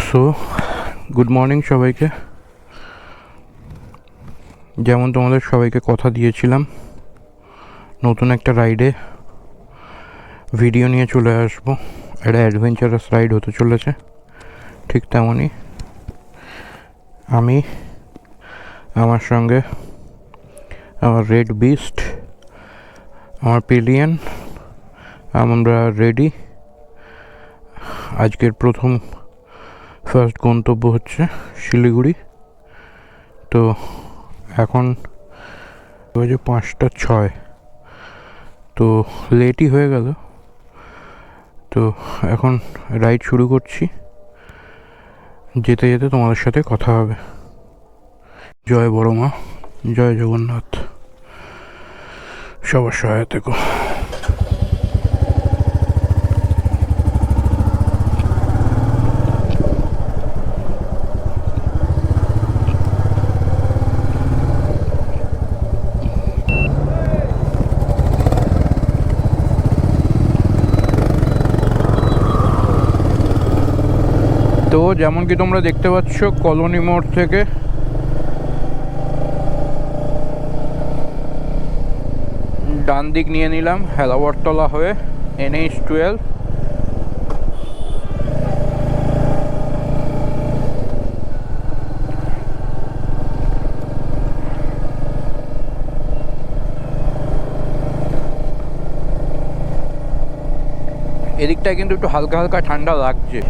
So good morning সবাইকে। যেমন তোমাদের সবাইকে কথা দিয়েছিলাম, নতুন একটা রাইডে ভিডিও নিয়ে চলে আসবো। একটা অ্যাডভেঞ্চারাস রাইড হতে চলেছে। ঠিক তেমনই আমি, আমার সঙ্গে আমার রেড বিস্ট, আমার পিলিয়ন, আমরা রেডি। আজকের ফার্স্ট গন্তব্য হচ্ছে শিলিগুড়ি। তো এখন বাজে 5:06, তো লেটই হয়ে গেল। তো এখন রাইড শুরু করছি। যেতে যেতে তোমাদের সাথে কথা হবে। জয় বড় মা, জয় জগন্নাথ, সবার সহায় থেকো। তো যেমন কি তোমরা দেখতে পাচ্ছ, কলোনি মোড় থেকে ডান দিক নিয়ে নিলাম হেলাবরতলা হয়ে NH12। এদিকটায় কিন্তু একটু হালকা হালকা ঠান্ডা লাগছে।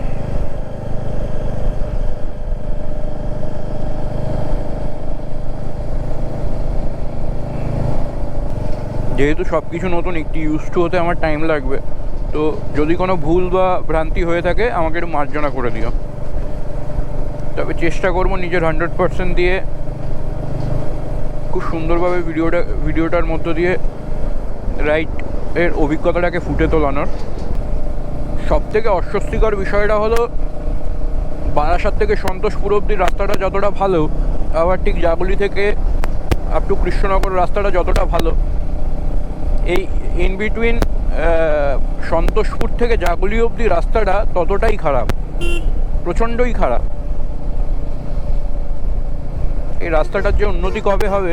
যেহেতু সব কিছু নতুন, একটু ইউজ টু হতে আমার টাইম লাগবে। তো যদি কোনো ভুল বা ভ্রান্তি হয়ে থাকে আমাকে একটু মার্জনা করে দিও। তবে চেষ্টা করবো নিজের 100% দিয়ে খুব সুন্দরভাবে ভিডিওটার মধ্য দিয়ে রাইডের অভিজ্ঞতাটাকে ফুটে তোলানোর। সবথেকে অস্বস্তিকর বিষয়টা হলো বারাসাত থেকে সন্তোষপুর অবধি রাস্তাটা যতটা ভালো, আবার ঠিক জাগুলি থেকে আপ টু কৃষ্ণনগর রাস্তাটা যতটা ভালো, এই ইন বিটুইন সন্তোষপুর থেকে জাগুলি অবধি রাস্তাটা ততটাই খারাপ, প্রচণ্ডই খারাপ। এই রাস্তাটার যে উন্নতি কবে হবে।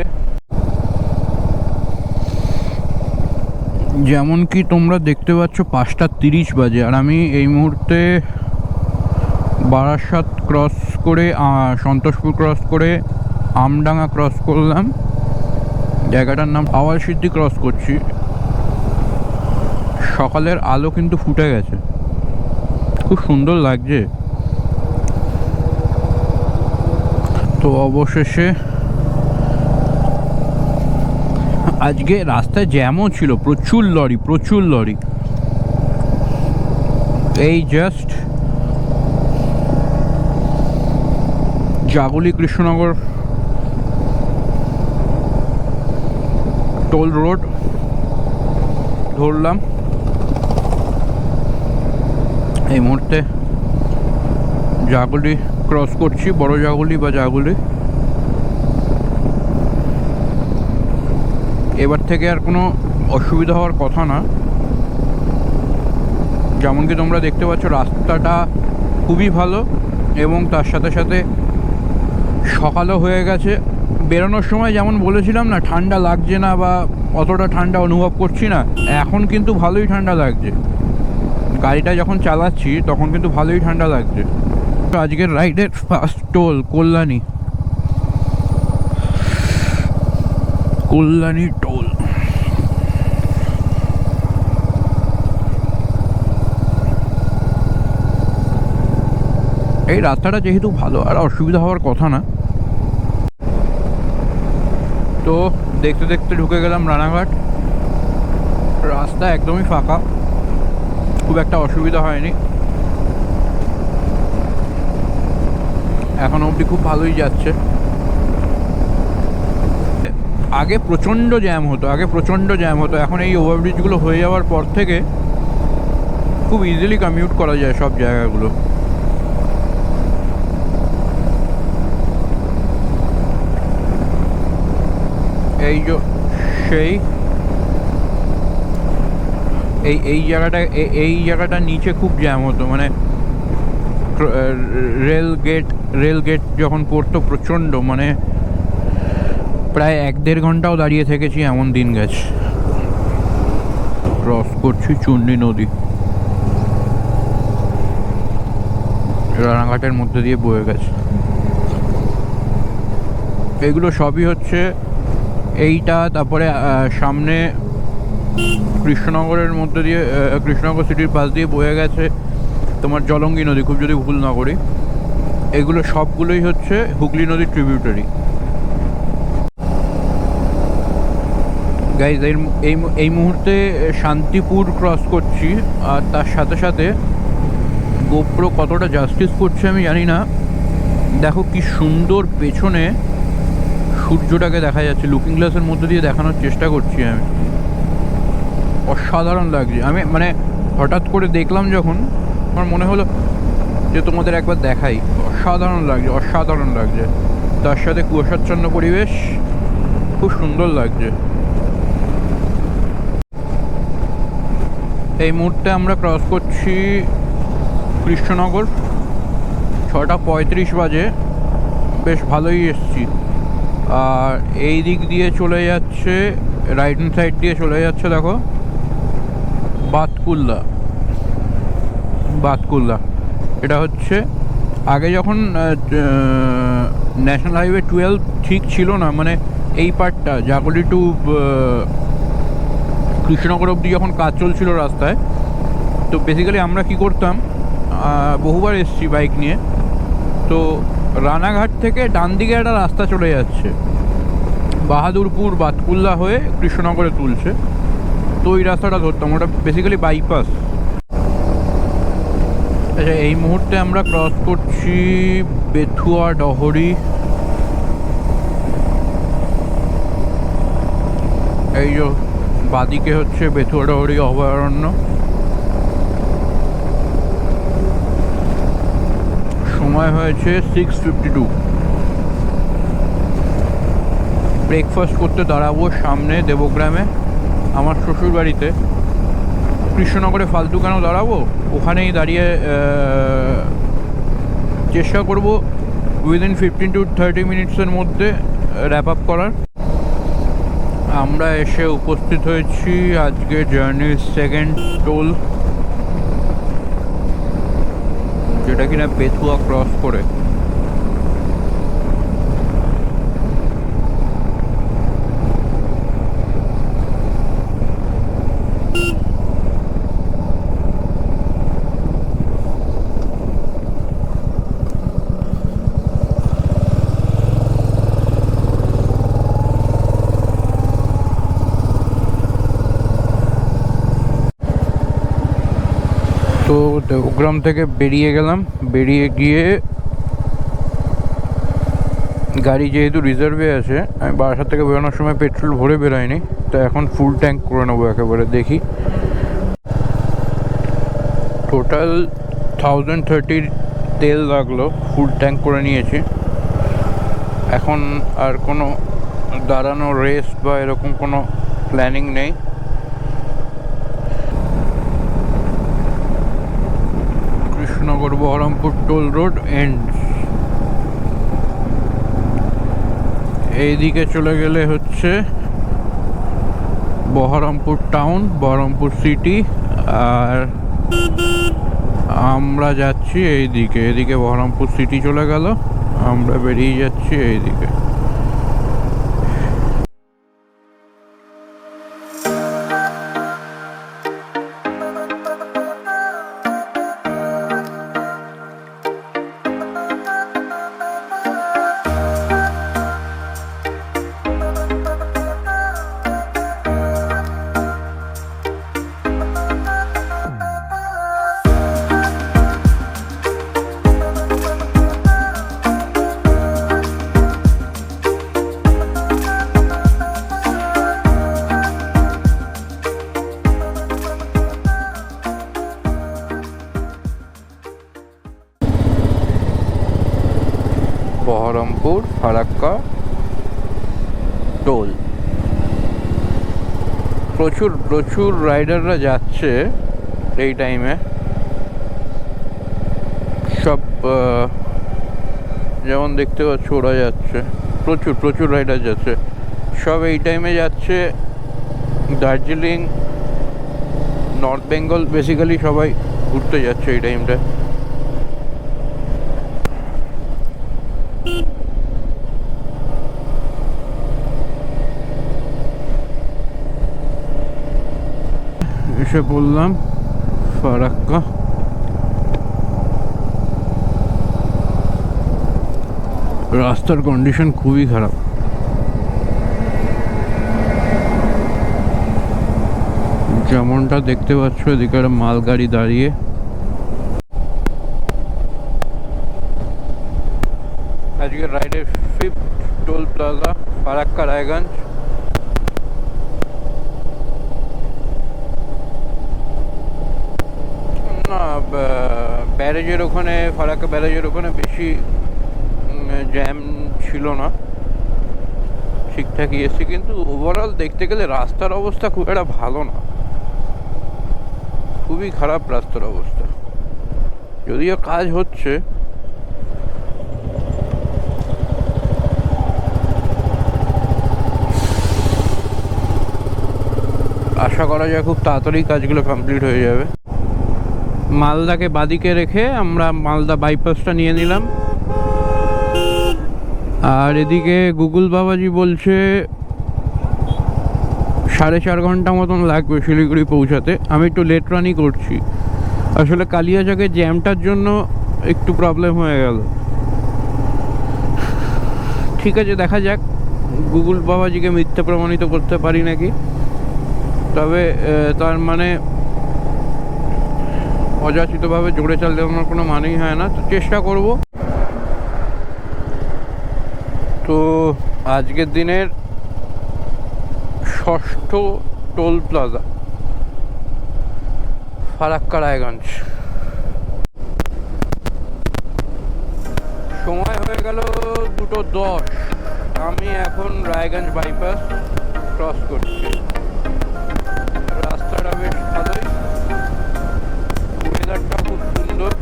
যেমন কি তোমরা দেখতে পাচ্ছ 5:30 বাজে, আর আমি এই মুহূর্তে বারাসাত ক্রস করে সন্তোষপুর ক্রস করে আমডাঙ্গা ক্রস করলাম। জায়গাটার নাম আওয়াল সিদ্ধি ক্রস করছি। সকালের আলো কিন্তু ফুটে গেছে, খুব সুন্দর লাগছে। তো অবশেষে আজকে রাস্তায় জ্যামও ছিল, প্রচুর লরি। এই জাস্ট জাগুলি কৃষ্ণনগর টোল রোড ধরলাম। এই মুহূর্তে জাগুলি ক্রস করছি, বড় জাগুলি বা জাগুলি। এবার থেকে আর কোনো অসুবিধা হওয়ার কথা না। যেমন কি তোমরা দেখতে পাচ্ছ রাস্তাটা খুবই ভালো, এবং তার সাথে সাথে সকালও হয়ে গেছে। বেরোনোর সময় যেমন বলেছিলাম না, ঠান্ডা লাগছে না বা অতটা ঠান্ডা অনুভব করছি না, এখন কিন্তু ভালোই ঠান্ডা লাগছে। গাড়িটা যখন চালাচ্ছি তখন কিন্তু ভালোই ঠান্ডা লাগছে। তো আজকের রাইডের ফার্স্ট টোল কল্যাণী টোল। এই রাস্তাটা যেহেতু ভালো, আর অসুবিধা হওয়ার কথা না। তো দেখতে দেখতে ঢুকে গেলাম রানাঘাট। রাস্তা একদমই ফাঁকা, খুব একটা অসুবিধা হয়নি। এখন অবধি খুব ভালোই যাচ্ছে। আগে প্রচণ্ড জ্যাম হতো, এখন এই ওভারব্রিজগুলো হয়ে যাওয়ার পর থেকে খুব ইজিলি কমিউট করা যায় সব জায়গাগুলো। এই সেই এই জায়গাটা নিচে খুব জ্যাম হতো, মানে রেল গেট যখন পড়তো প্রচণ্ড, মানে প্রায় 1-1.5 ঘন্টাও দাঁড়িয়ে থেকেছি, এমন দিন গেছে। ক্রস করছি চূর্ণী নদী, রানাঘাটের মধ্যে দিয়ে বয়ে গেছে। এগুলো সবই হচ্ছে এইটা, তারপরে সামনে কৃষ্ণনগরের মধ্যে দিয়ে, কৃষ্ণনগর সিটির পাশ দিয়ে বয়ে গেছে তোমার জলঙ্গি নদী, খুব যদি ভুল না করি। এগুলো সবগুলোই হচ্ছে হুগলি নদীর ট্রিবিউটারি। গাইজ এই মুহূর্তে শান্তিপুর ক্রস করছি, আর তার সাথে সাথে গোপ্রো কতটা জাস্টিস করছে আমি জানি না। দেখো কি সুন্দর পেছনে সূর্যটাকে দেখা যাচ্ছে, লুকিং গ্লাসের মধ্যে দিয়ে দেখানোর চেষ্টা করছি আমি। অসাধারণ লাগছে। আমি মানে হঠাৎ করে দেখলাম যখন, আমার মনে হলো যে তোমাদের একবার দেখাই। অসাধারণ লাগছে, অসাধারণ লাগছে। তার সাথে কুয়াশাচ্ছন্ন পরিবেশ, খুব সুন্দর লাগছে। এই মুহূর্তে আমরা ক্রস করছি কৃষ্ণনগর, 6:35 বাজে। বেশ ভালোই এসছি। আর এই দিক দিয়ে চলে যাচ্ছে, রাইট হ্যান্ড সাইড দিয়ে চলে যাচ্ছে, দেখো বাতকুল্লা। এটা হচ্ছে আগে যখন ন্যাশনাল হাইওয়ে 12 ঠিক ছিল না, মানে এই পার্টটা জাগলি টু কৃষ্ণনগর অবধি যখন কাজ চলছিল রাস্তায়, তো বেসিক্যালি আমরা কি করতাম, বহুবার এসছি বাইক নিয়ে, তো রানাঘাট থেকে ডান দিকে একটা রাস্তা চলে যাচ্ছে, বাহাদুরপুর বাতকুল্লা হয়ে কৃষ্ণনগরে তুলছে, তো ওই রাস্তাটা ধরতাম। ওটা বেসিক্যালি বাইপাস। আচ্ছা, এই মুহূর্তে আমরা ক্রস করছি বেথুয়া ডহরি। এই যে বাদিকে হচ্ছে বেথুয়া ডহরি অভয়ারণ্য। সময় হয়েছে 6:52। ব্রেকফাস্ট করতে দাঁড়াবো সামনে দেবগ্রামে, আমার শ্বশুর বাড়িতে। কৃষ্ণনগরে ফালতু কেন দাঁড়াবো, ওখানেই দাঁড়িয়ে চেষ্টা করব উইদিন 15 to 30 মিনিটসের মধ্যে র্যাপ আপ করার। আমরা এসে উপস্থিত হয়েছি আজকে জার্নির সেকেন্ড টোল, যেটা কিনা বেথুয়া ক্রস করে। তো দেবগ্রাম থেকে বেরিয়ে গেলাম, বেরিয়ে গিয়ে গাড়ি যেহেতু রিজার্ভে আছে, আমি বারাসাত থেকে বেরোনোর সময় পেট্রোল ভরে বেরোয়নি, তো এখন ফুল ট্যাঙ্ক করে নেবো একেবারে। দেখি টোটাল 1030 তেল লাগলো, ফুল ট্যাঙ্ক করে নিয়েছি। এখন আর কোনো দাঁড়ানো রেস্ট বা এরকম কোনো প্ল্যানিং নেই। Krishnanagar Baharampur toll road ends. এইদিকে চলে গেলে হচ্ছে বহরমপুর টাউন, বহরমপুর সিটি, আর আমরা যাচ্ছি এইদিকে। এদিকে বহরমপুর সিটি চলে গেল, আমরা বেরিয়ে যাচ্ছি এইদিকে। বহরমপুর ফারাক্কা টোল। প্রচুর রাইডাররা যাচ্ছে এই টাইমে, সব যেমন দেখতে পাচ্ছ ওরা যাচ্ছে, প্রচুর প্রচুর রাইডার যাচ্ছে, সব এই টাইমে যাচ্ছে। দার্জিলিং, নর্থ বেঙ্গল বেসিক্যালি সবাই ঘুরতে যাচ্ছে এই টাইমটা। এসে বললাম ফারাক্কা। রাস্তার কন্ডিশন খুবই খারাপ। যেমনটা দেখতে পাচ্ছ এদিকে মালগাড়ি দাঁড়িয়ে। আজকের রাইডের 5th toll plaza Farakka Raiganj. না, ব্যারেজের ওখানে, ফারাক্কা ব্যারেজের ওখানে বেশি জ্যাম ছিল না, ঠিকঠাকই এসছি। কিন্তু ওভারঅল দেখতে গেলে রাস্তার অবস্থা খুব একটা ভালো না, খুবই খারাপ রাস্তার অবস্থা। যদিও কাজ হচ্ছে, আশা করা যায় খুব তাড়াতাড়ি কাজগুলো কমপ্লিট হয়ে যাবে। মালদাকে বাদিকে রেখে আমরা মালদা বাইপাসটা নিয়ে নিলাম। আর এদিকে গুগল বাবাজি বলছে 4.5 ঘন্টা মতন লাগবে শিলিগুড়ি পৌঁছাতে। আমি একটু লেট রানই করছি, আসলে কালিয়াচকের জ্যামটার জন্য একটু প্রবলেম হয়ে গেল। ঠিক আছে, দেখা যাক গুগল বাবাজিকে মিথ্যা প্রমাণিত করতে পারি নাকি। তবে তার মানে অযাচিতভাবে জোরে চালানোর কোনো মানেই হয় না, তো চেষ্টা করব। তো আজকের দিনের 6ষ্ঠ টোল প্লাজা ফারাক্কা রায়গঞ্জ। সময় হয়ে গেল 2:10। আমি এখন রায়গঞ্জ বাইপাস ক্রস করছি। রাস্তাটা বেশ ভালোই, ওয়েদারটা খুব সুন্দর,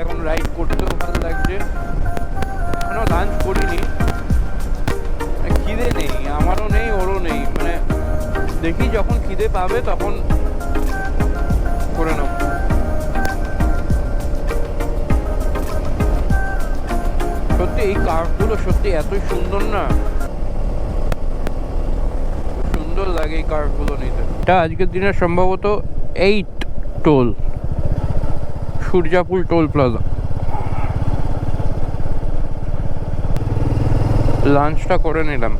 এখন রাইড করতেও ভালো লাগছে। এখনও লাঞ্চ করিনি, খিদে নেই, আমারও নেই ওরও নেই, মানে দেখি যখন খিদে পাবে তখন করে নেব। সত্যি এই কার্ভগুলো সত্যি এতই সুন্দর না, সুন্দর লাগে এই কার্ভগুলো নিতে। এটা আজকের দিনের সম্ভবত 8th toll, Suryapur toll plaza. লাঞ্চটা করে নিলাম,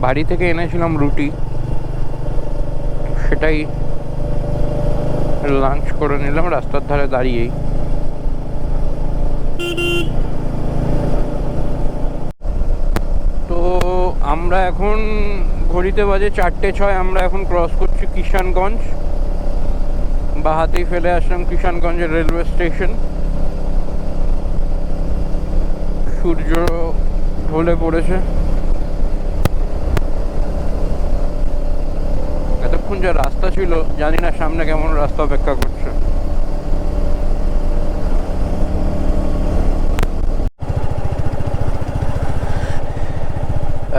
বাড়ি থেকে এনেছিলাম রুটি, সেটাই লাঞ্চ করে নিলাম রাস্তার ধারে দাঁড়িয়েই। তো আমরা এখন ঘড়িতে বাজে 4:06, আমরা এখন ক্রস করছি কিষানগঞ্জ। বা হাতেই ফেলে আসলাম কিষানগঞ্জের রেলওয়ে স্টেশন। সূর্য ঢলে পড়েছে। এতক্ষণ যা রাস্তা ছিল, জানি না সামনে কেমন রাস্তা অপেক্ষা করছে।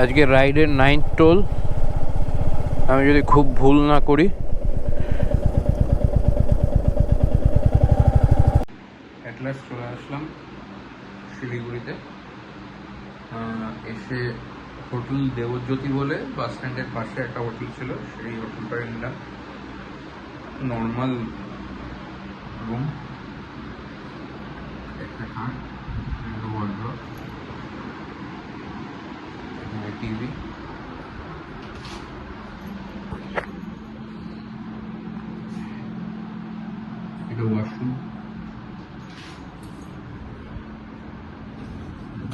আজকে রাইডের 9th টোল, আমি যদি খুব ভুল না করি। অ্যাটলাস চলে আসলাম শিলিগুড়িতে। এসে হোটেল দেবজ্যোতি বলে বাস স্ট্যান্ডের পাশে একটা হোটেল ছিল, সেই হোটেলটায় নিলাম। নর্মাল রুম, একটা খাট, একটা ওয়ার্ড্রপ, টিভি, এটা ওয়াশরুম,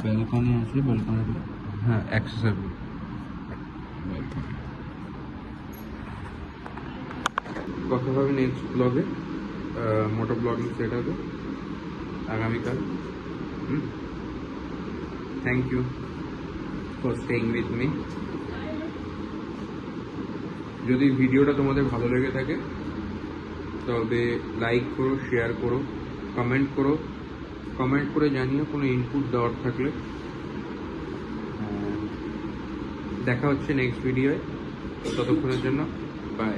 ব্যালকনি আছে, ব্যালকনিটা হ্যাঁ অ্যাক্সেসেবল। কথা হবে নেক্সট ব্লগে, মোটো ব্লগিং সেট হবে আগামীকাল। Thank you for staying with me. যদি ভিডিওটা তোমাদের ভালো লেগে থাকে তবে লাইক করো, শেয়ার করো, কমেন্ট করে জানিও কোনো ইনপুট দেওয়ার থাকলে। দেখা হচ্ছে নেক্সট ভিডিওয়, ততক্ষণের জন্য বাই।